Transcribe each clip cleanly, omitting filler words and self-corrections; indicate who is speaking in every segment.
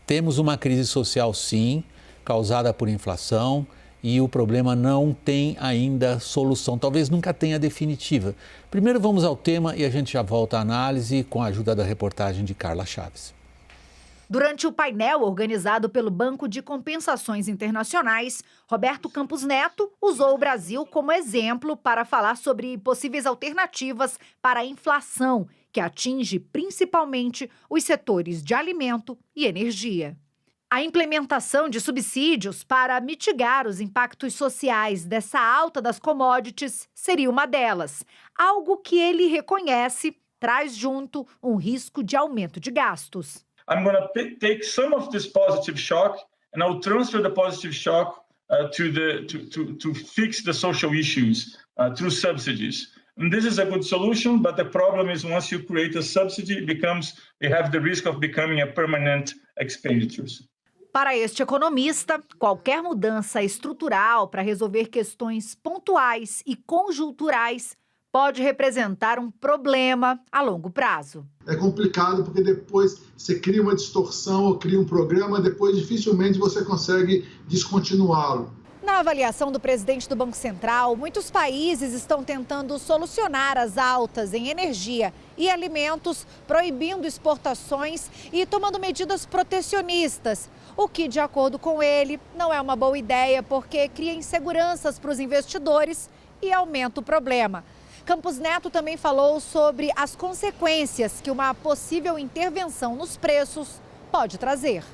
Speaker 1: Temos uma crise social, sim, causada por inflação, e o problema não tem ainda solução, talvez nunca tenha definitiva. Primeiro vamos ao tema e a gente já volta à análise com a ajuda da reportagem de Carla Chaves.
Speaker 2: Durante o painel organizado pelo Banco de Compensações Internacionais, Roberto Campos Neto usou o Brasil como exemplo para falar sobre possíveis alternativas para a inflação, que atinge principalmente os setores de alimento e energia. A implementação de subsídios para mitigar os impactos sociais dessa alta das commodities seria uma delas, algo que ele reconhece traz junto um risco de aumento de gastos.
Speaker 3: I'm going to take some of this positive shock and I'll transfer the positive shock to fix the social issues through subsidies. And this is a good solution, but the problem is once you create a subsidy, you have the risk of becoming a permanent expenditures.
Speaker 2: Para este economista, qualquer mudança estrutural para resolver questões pontuais e conjunturais pode representar um problema a longo prazo.
Speaker 4: É complicado porque depois você cria uma distorção ou cria um programa, depois dificilmente você consegue descontinuá-lo.
Speaker 2: Na avaliação do presidente do Banco Central, muitos países estão tentando solucionar as altas em energia e alimentos, proibindo exportações e tomando medidas protecionistas, o que, de acordo com ele, não é uma boa ideia porque cria inseguranças para os investidores e aumenta o problema. Campos Neto também falou sobre as consequências que uma possível intervenção nos preços pode trazer.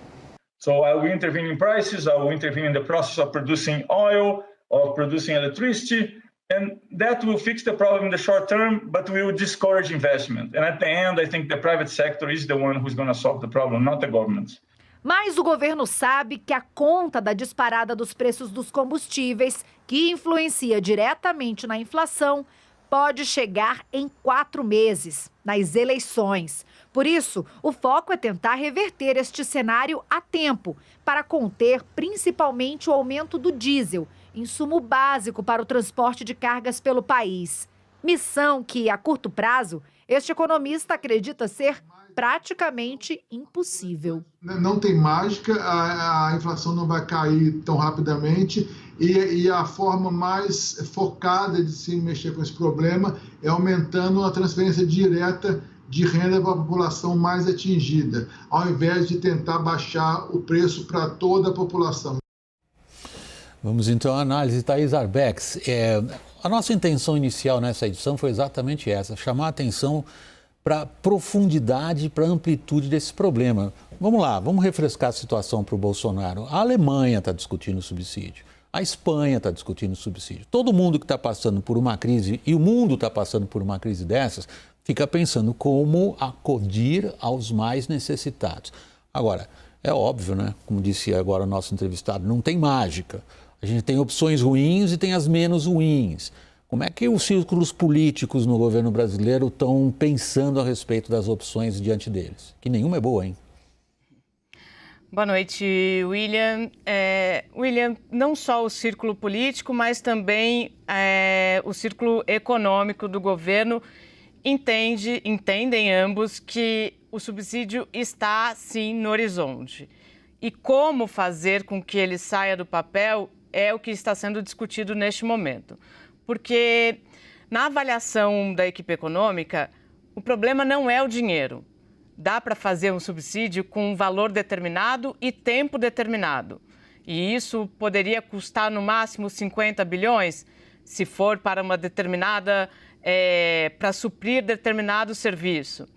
Speaker 3: So I will intervene in prices, I will intervene in the process of producing oil, of producing electricity, and that will fix the problem in the short term, but will discourage investment. And at the end, I think the private sector is the one who's going to solve the problem, not the government.
Speaker 2: Mas o governo sabe que a conta da disparada dos preços dos combustíveis, que influencia diretamente na inflação, pode chegar em 4 meses, nas eleições. Por isso, o foco é tentar reverter este cenário a tempo, para conter principalmente o aumento do diesel, insumo básico para o transporte de cargas pelo país. Missão que, a curto prazo, este economista acredita ser praticamente impossível.
Speaker 4: Não tem mágica, a inflação não vai cair tão rapidamente e a forma mais focada de se mexer com esse problema é aumentando a transferência direta de renda para a população mais atingida, ao invés de tentar baixar o preço para toda a população.
Speaker 1: Vamos então à análise, Thaís Arbex. A nossa intenção inicial nessa edição foi exatamente essa, chamar a atenção para a profundidade, para a amplitude desse problema. Vamos lá, vamos refrescar a situação para o Bolsonaro. A Alemanha está discutindo subsídio, a Espanha está discutindo subsídio. Todo mundo que está passando por uma crise, e o mundo está passando por uma crise dessas, fica pensando como acudir aos mais necessitados. Agora, é óbvio, né? Como disse agora o nosso entrevistado, não tem mágica. A gente tem opções ruins e tem as menos ruins. Como é que os círculos políticos no governo brasileiro estão pensando a respeito das opções diante deles? Que nenhuma é boa, hein?
Speaker 5: Boa noite, William. William, não só o círculo político, mas também o círculo econômico do governo entendem ambos que o subsídio está, sim, no horizonte. E como fazer com que ele saia do papel é o que está sendo discutido neste momento. Porque na avaliação da equipe econômica, o problema não é o dinheiro. Dá para fazer um subsídio com um valor determinado e tempo determinado. E isso poderia custar no máximo 50 bilhões, se for para uma determinada, para suprir determinado serviço.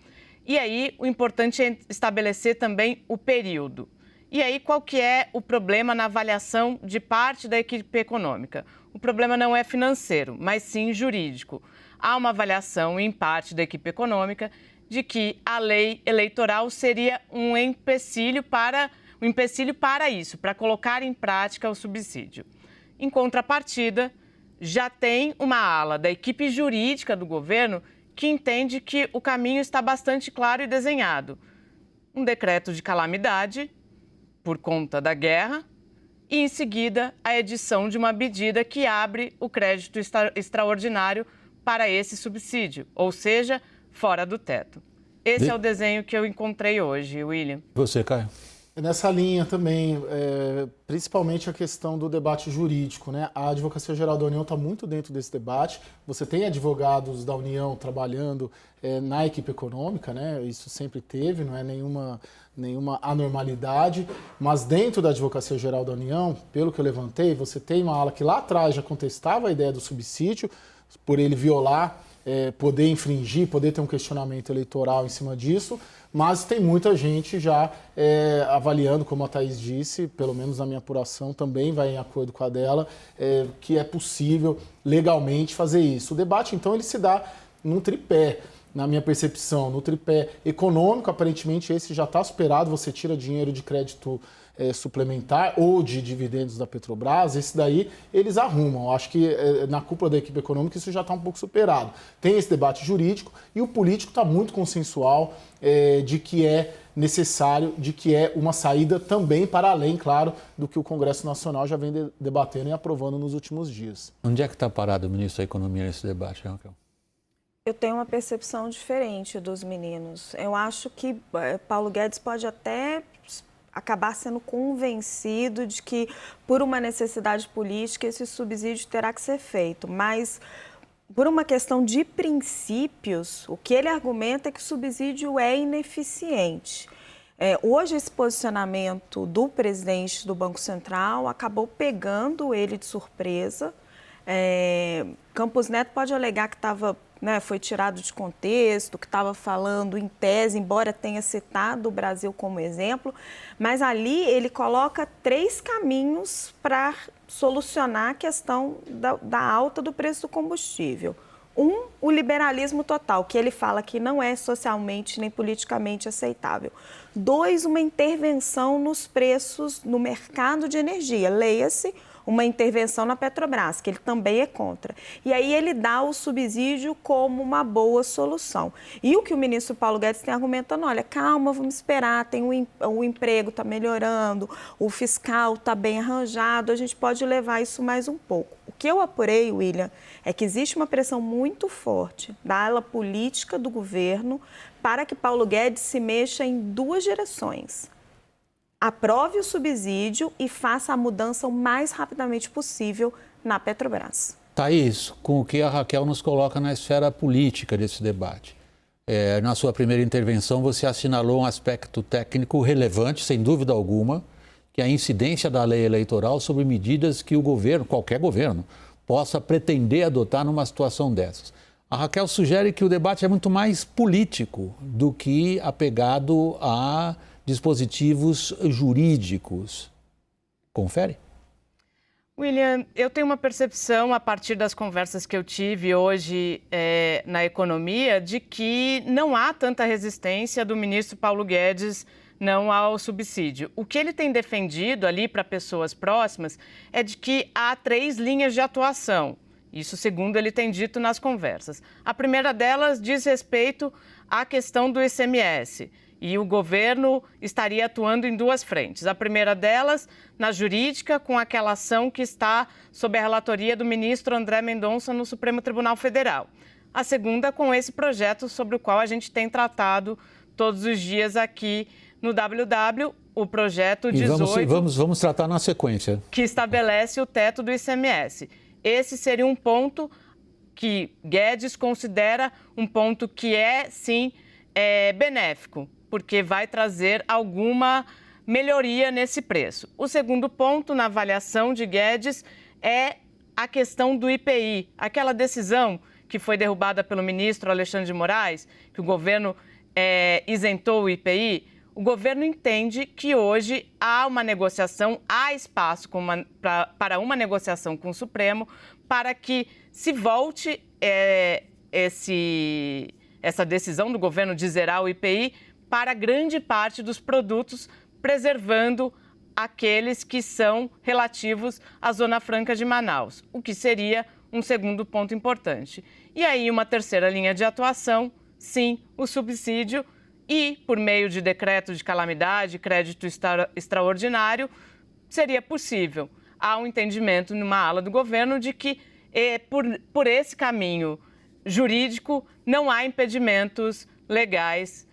Speaker 5: E aí o importante é estabelecer também o período. E aí qual que é o problema na avaliação de parte da equipe econômica? O problema não é financeiro, mas sim jurídico. Há uma avaliação em parte da equipe econômica de que a lei eleitoral seria um empecilho para isso, para colocar em prática o subsídio. Em contrapartida, já tem uma ala da equipe jurídica do governo que entende que o caminho está bastante claro e desenhado. Um decreto de calamidade por conta da guerra e, em seguida, a edição de uma medida que abre o crédito extraordinário para esse subsídio, ou seja, fora do teto. Esse é o desenho que eu encontrei hoje, William.
Speaker 1: Você, Caio?
Speaker 6: Nessa linha também, principalmente a questão do debate jurídico, né? A Advocacia Geral da União está muito dentro desse debate. Você tem advogados da União trabalhando na equipe econômica, né? Isso sempre teve, não é nenhuma anormalidade. Mas dentro da Advocacia Geral da União, pelo que eu levantei, você tem uma ala que lá atrás já contestava a ideia do subsídio, por ele violar, poder infringir, poder ter um questionamento eleitoral em cima disso. Mas tem muita gente já avaliando, como a Thaís disse, pelo menos na minha apuração, também vai em acordo com a dela, que é possível legalmente fazer isso. O debate, então, ele se dá num tripé, na minha percepção, no tripé econômico. Aparentemente esse já está superado, você tira dinheiro de crédito suplementar ou de dividendos da Petrobras, esse daí eles arrumam. Acho que na cúpula da equipe econômica isso já está um pouco superado. Tem esse debate jurídico e o político está muito consensual de que é necessário, de que é uma saída também para além, claro, do que o Congresso Nacional já vem debatendo e aprovando nos últimos dias.
Speaker 1: Onde é que está parado o ministro da Economia nesse debate, Raquel?
Speaker 7: Eu tenho uma percepção diferente dos meninos. Eu acho que Paulo Guedes pode até acabar sendo convencido de que, por uma necessidade política, esse subsídio terá que ser feito. Mas, por uma questão de princípios, o que ele argumenta é que o subsídio é ineficiente. Hoje, esse posicionamento do presidente do Banco Central acabou pegando ele de surpresa. Campos Neto pode alegar que foi tirado de contexto, que estava falando em tese, embora tenha citado o Brasil como exemplo, mas ali ele coloca 3 caminhos para solucionar a questão da alta do preço do combustível. O liberalismo total, que ele fala que não é socialmente nem politicamente aceitável. 2, uma intervenção nos preços no mercado de energia, leia-se, uma intervenção na Petrobras, que ele também é contra. E aí ele dá o subsídio como uma boa solução. E o que o ministro Paulo Guedes tem argumentando, olha, calma, vamos esperar, o emprego está melhorando, o fiscal está bem arranjado, a gente pode levar isso mais um pouco. O que eu apurei, William, é que existe uma pressão muito forte da ala política do governo para que Paulo Guedes se mexa em 2 direções. Aprove o subsídio e faça a mudança o mais rapidamente possível na Petrobras.
Speaker 1: Thaís, com o que a Raquel nos coloca na esfera política desse debate. Na sua primeira intervenção, você assinalou um aspecto técnico relevante, sem dúvida alguma, que é a incidência da lei eleitoral sobre medidas que o governo, qualquer governo, possa pretender adotar numa situação dessas. A Raquel sugere que o debate é muito mais político do que apegado a dispositivos jurídicos. Confere?
Speaker 5: William, eu tenho uma percepção, a partir das conversas que eu tive hoje na economia, de que não há tanta resistência do ministro Paulo Guedes não ao subsídio. O que ele tem defendido ali para pessoas próximas é de que há 3 linhas de atuação. Isso segundo ele tem dito nas conversas. A primeira delas diz respeito à questão do ICMS. E o governo estaria atuando em 2 frentes. A primeira delas, na jurídica, com aquela ação que está sob a relatoria do ministro André Mendonça no Supremo Tribunal Federal. A segunda, com esse projeto sobre o qual a gente tem tratado todos os dias aqui no WW, o projeto 18...
Speaker 1: Vamos tratar na sequência.
Speaker 5: Que estabelece o teto do ICMS. Esse seria um ponto que Guedes considera um ponto que sim, benéfico, porque vai trazer alguma melhoria nesse preço. O segundo ponto, na avaliação de Guedes, é a questão do IPI. Aquela decisão que foi derrubada pelo ministro Alexandre de Moraes, que o governo isentou o IPI, o governo entende que hoje há uma negociação, há espaço para uma negociação com o Supremo para que se volte essa decisão do governo de zerar o IPI para grande parte dos produtos, preservando aqueles que são relativos à Zona Franca de Manaus, o que seria um segundo ponto importante. E aí, uma terceira linha de atuação, sim, o subsídio e, por meio de decreto de calamidade, crédito extraordinário, seria possível. Há um entendimento numa ala do governo de que, por esse caminho jurídico, não há impedimentos legais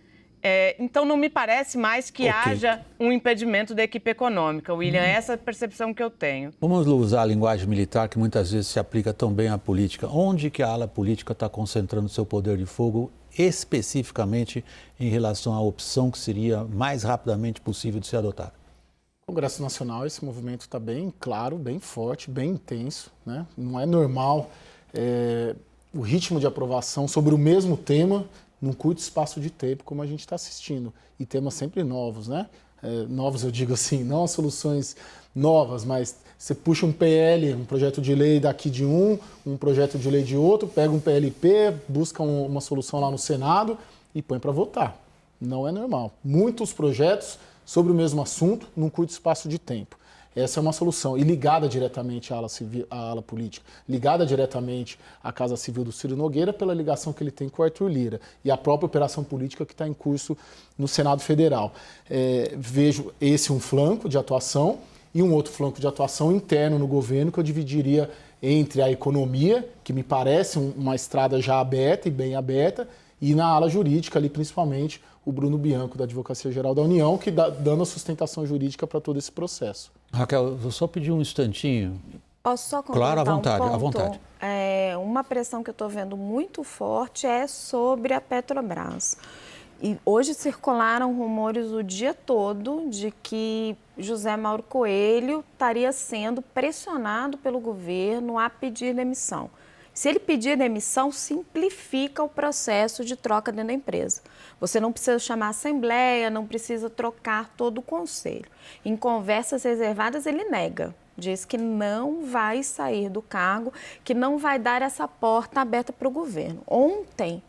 Speaker 5: Então, não me parece mais que haja um impedimento da equipe econômica, William. Essa é a percepção que eu tenho.
Speaker 1: Vamos usar a linguagem militar, que muitas vezes se aplica tão bem à política. Onde que a ala política está concentrando seu poder de fogo, especificamente em relação à opção que seria mais rapidamente possível de ser adotada?
Speaker 6: No Congresso Nacional, esse movimento está bem claro, bem forte, bem intenso, né? Não é normal o ritmo de aprovação sobre o mesmo tema num curto espaço de tempo, como a gente está assistindo. E temas sempre novos, né? Novos, eu digo assim, não as soluções novas, mas você puxa um PL, um projeto de lei daqui de um projeto de lei de outro, pega um PLP, busca uma solução lá no Senado e põe para votar. Não é normal. Muitos projetos sobre o mesmo assunto num curto espaço de tempo. Essa é uma solução, e ligada diretamente à ala política, ligada diretamente à Casa Civil do Ciro Nogueira pela ligação que ele tem com o Arthur Lira e a própria operação política que está em curso no Senado Federal. Vejo esse um flanco de atuação e um outro flanco de atuação interno no governo que eu dividiria entre a economia, que me parece uma estrada já aberta e bem aberta, e na ala jurídica ali principalmente o Bruno Bianco, da Advocacia Geral da União, que dando a sustentação jurídica para todo esse processo.
Speaker 1: Raquel, vou só pedir um instantinho.
Speaker 7: Posso só complementar
Speaker 1: Claro, à vontade,
Speaker 7: um ponto?
Speaker 1: à vontade.
Speaker 7: Uma pressão que eu estou vendo muito forte é sobre a Petrobras. E hoje circularam rumores o dia todo de que José Mauro Coelho estaria sendo pressionado pelo governo a pedir demissão. Se ele pedir demissão, simplifica o processo de troca dentro da empresa. Você não precisa chamar a assembleia, não precisa trocar todo o conselho. Em conversas reservadas, ele nega. Diz que não vai sair do cargo, que não vai dar essa porta aberta para o governo. Ontem,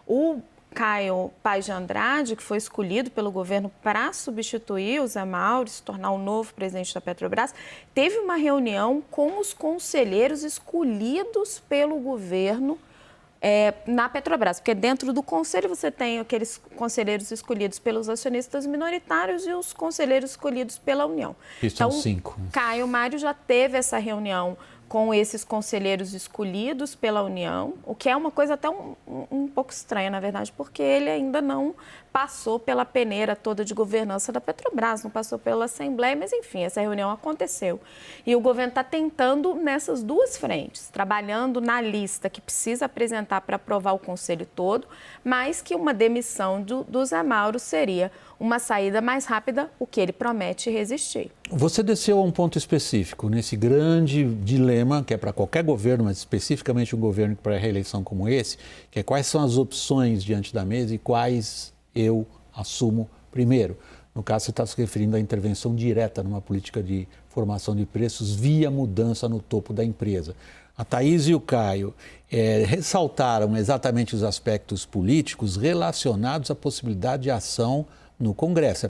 Speaker 7: o Caio Paes de Andrade, que foi escolhido pelo governo para substituir o Zé Mauro, se tornar o novo presidente da Petrobras, teve uma reunião com os conselheiros escolhidos pelo governo na Petrobras, porque dentro do conselho você tem aqueles conselheiros escolhidos pelos acionistas minoritários e os conselheiros escolhidos pela União.
Speaker 1: Isso são 5.
Speaker 7: Caio Mário já teve essa reunião com esses conselheiros escolhidos pela União, o que é uma coisa até um pouco estranha, na verdade, porque ele ainda não passou pela peneira toda de governança da Petrobras, não passou pela Assembleia, mas enfim, essa reunião aconteceu. E o governo está tentando nessas duas frentes, trabalhando na lista que precisa apresentar para aprovar o conselho todo, mas que uma demissão do Zé Mauro seria uma saída mais rápida, o que ele promete resistir.
Speaker 1: Você desceu a um ponto específico, nesse grande dilema, que é para qualquer governo, mas especificamente um governo para a reeleição como esse, que é quais são as opções diante da mesa e quais eu assumo primeiro. No caso, você está se referindo à intervenção direta numa política de formação de preços via mudança no topo da empresa. A Thaís e o Caio ressaltaram exatamente os aspectos políticos relacionados à possibilidade de ação no Congresso.